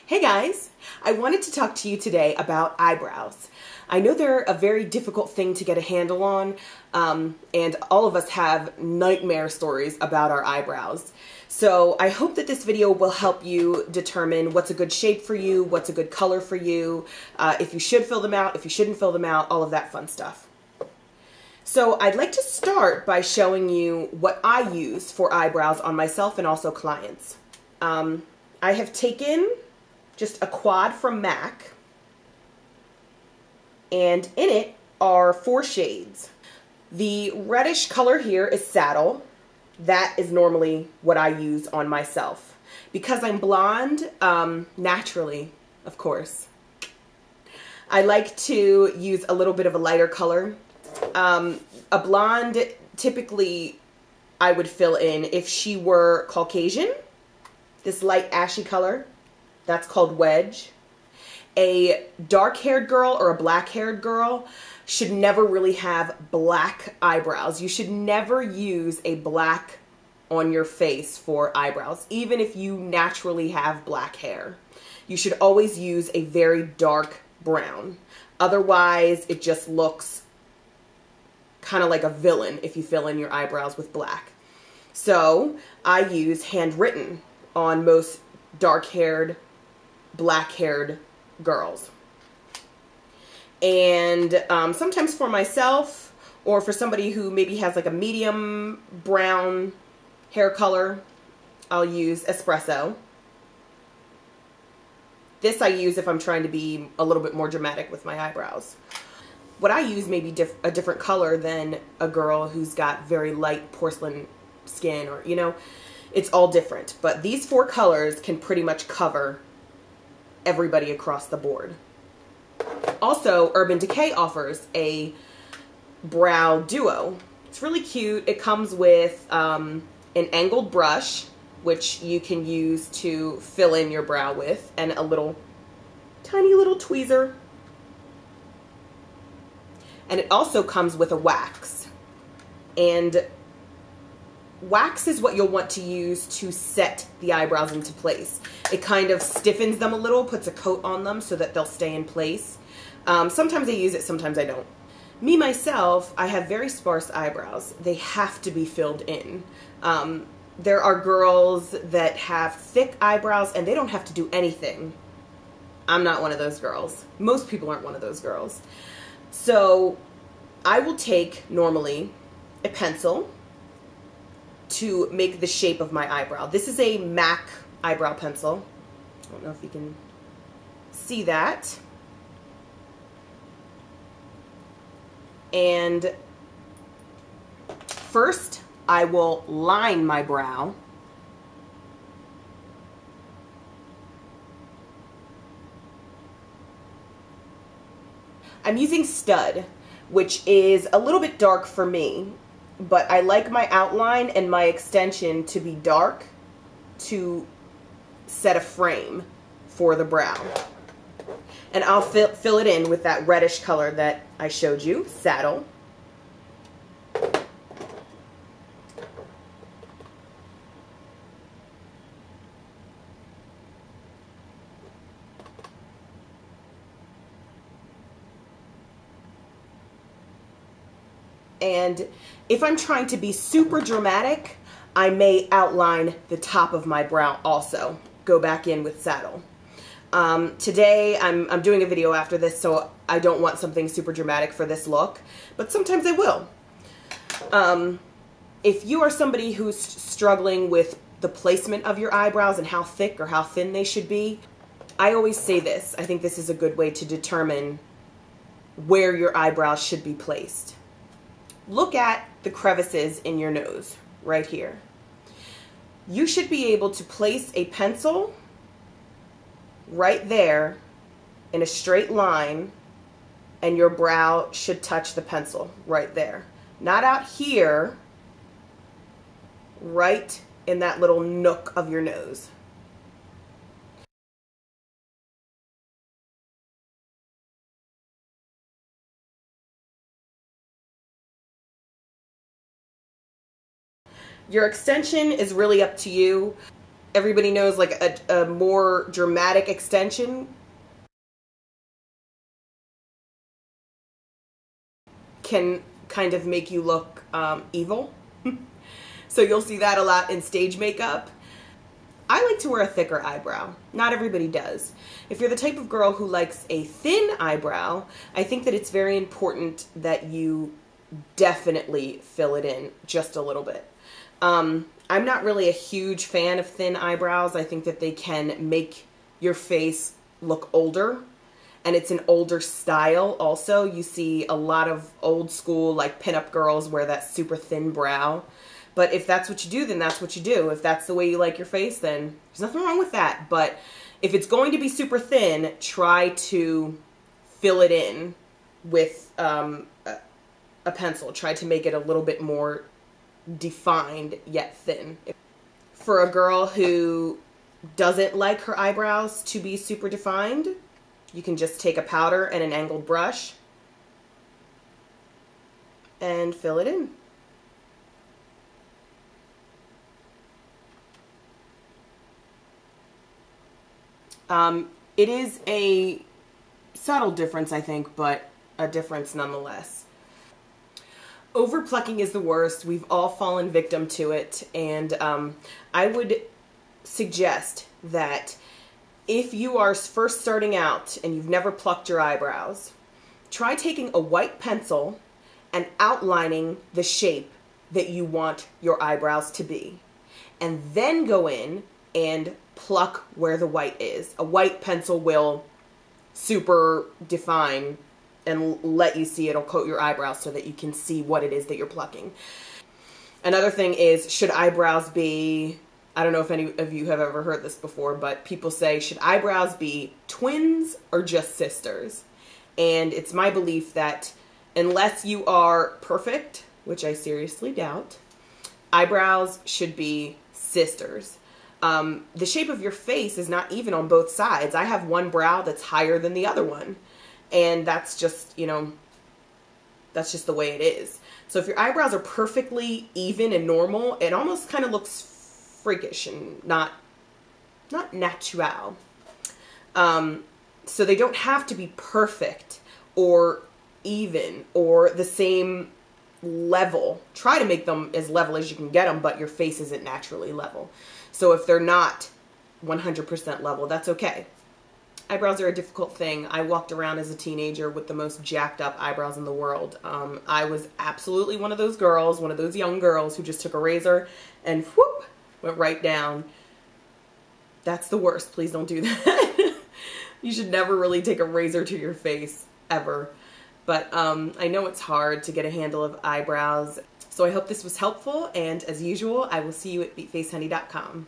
Hey guys, I wanted to talk to you today about eyebrows. I know they're a very difficult thing to get a handle on, and all of us have nightmare stories about our eyebrows. So I hope that this video will help you determine what's a good shape for you, what's a good color for you, if you should fill them out, if you shouldn't fill them out, all of that fun stuff. So I'd like to start by showing you what I use for eyebrows on myself and also clients. I have taken just a quad from MAC, and in it are 4 shades. The reddish color here is Saddle. That is normally what I use on myself. Because I'm blonde, naturally, of course, I like to use a little bit of a lighter color. A blonde, typically, I would fill in if she were Caucasian. This light ashy color, that's called Wedge. A dark-haired girl or a black-haired girl should never really have black eyebrows. You should never use a black on your face for eyebrows, even if you naturally have black hair. You should always use a very dark brown. Otherwise, it just looks kind of like a villain if you fill in your eyebrows with black. So I use Handwritten on most dark-haired, black-haired girls. And sometimes for myself, or for somebody who maybe has like a medium brown hair color, I'll use Espresso. This I use if I'm trying to be a little bit more dramatic with my eyebrows. What I use may be a different color than a girl who's got very light porcelain skin, or, you know, it's all different. But these 4 colors can pretty much cover everybody across the board. Also, Urban Decay offers a brow duo. It's really cute. It comes with an angled brush, which you can use to fill in your brow with, and a little, tiny little tweezer. And it also comes with a wax. And wax is what you'll want to use to set the eyebrows into place. It kind of stiffens them a little, puts a coat on them so that they'll stay in place. Sometimes I use it, sometimes I don't. Me, myself, I have very sparse eyebrows. They have to be filled in. There are girls that have thick eyebrows and they don't have to do anything. I'm not one of those girls. Most people aren't one of those girls. So I will take, normally, a pencil to make the shape of my eyebrow. This is a MAC eyebrow pencil. I don't know if you can see that. And first, I will line my brow. I'm using Stud, which is a little bit dark for me, but I like my outline and my extension to be dark to set a frame for the brow. And I'll fill it in with that reddish color that I showed you, Saddle. And if I'm trying to be super dramatic, I may outline the top of my brow also. Go back in with Saddle. Today, I'm doing a video after this, so I don't want something super dramatic for this look, but sometimes I will. If you are somebody who's struggling with the placement of your eyebrows and how thick or how thin they should be, I always say this. I think this is a good way to determine where your eyebrows should be placed. Look at the crevices in your nose, right here. You should be able to place a pencil right there in a straight line, and your brow should touch the pencil right there. Not out here, right in that little nook of your nose. Your extension is really up to you. everybody knows like a more dramatic extension can kind of make you look evil. So you'll see that a lot in stage makeup. I like to wear a thicker eyebrow. Not everybody does. If you're the type of girl who likes a thin eyebrow, I think that it's very important that you definitely fill it in just a little bit. I'm not really a huge fan of thin eyebrows. I think that they can make your face look older, and it's an older style also. You see a lot of old school like pinup girls wear that super thin brow. But if that's what you do, then that's what you do. If that's the way you like your face, then there's nothing wrong with that. But if it's going to be super thin, try to fill it in with a pencil. Try to make it a little bit more defined yet thin. For a girl who doesn't like her eyebrows to be super defined, you can just take a powder and an angled brush and fill it in. It is a subtle difference, I think, but a difference nonetheless. Over plucking is the worst. We've all fallen victim to it, and I would suggest that if you are first starting out and you've never plucked your eyebrows, try taking a white pencil and outlining the shape that you want your eyebrows to be, and then go in and pluck where the white is. A white pencil will super define and let you see. It'll coat your eyebrows so that you can see what it is that you're plucking. Another thing is, should eyebrows be, I don't know if any of you have ever heard this before, but people say, should eyebrows be twins or just sisters? And it's my belief that unless you are perfect, which I seriously doubt, eyebrows should be sisters. The shape of your face is not even on both sides. I have one brow that's higher than the other one. And that's just, you know, that's just the way it is. So if your eyebrows are perfectly even and normal, it almost kind of looks freakish and not natural. So they don't have to be perfect or even or the same level. Try to make them as level as you can get them, but your face isn't naturally level. So if they're not 100% level, that's okay. Eyebrows are a difficult thing. I walked around as a teenager with the most jacked up eyebrows in the world. I was absolutely one of those girls, one of those young girls who just took a razor and whoop, went right down. That's the worst. Please don't do that. You should never really take a razor to your face, ever. But I know it's hard to get a handle of eyebrows. So I hope this was helpful, and as usual, I will see you at beatfacehoney.com.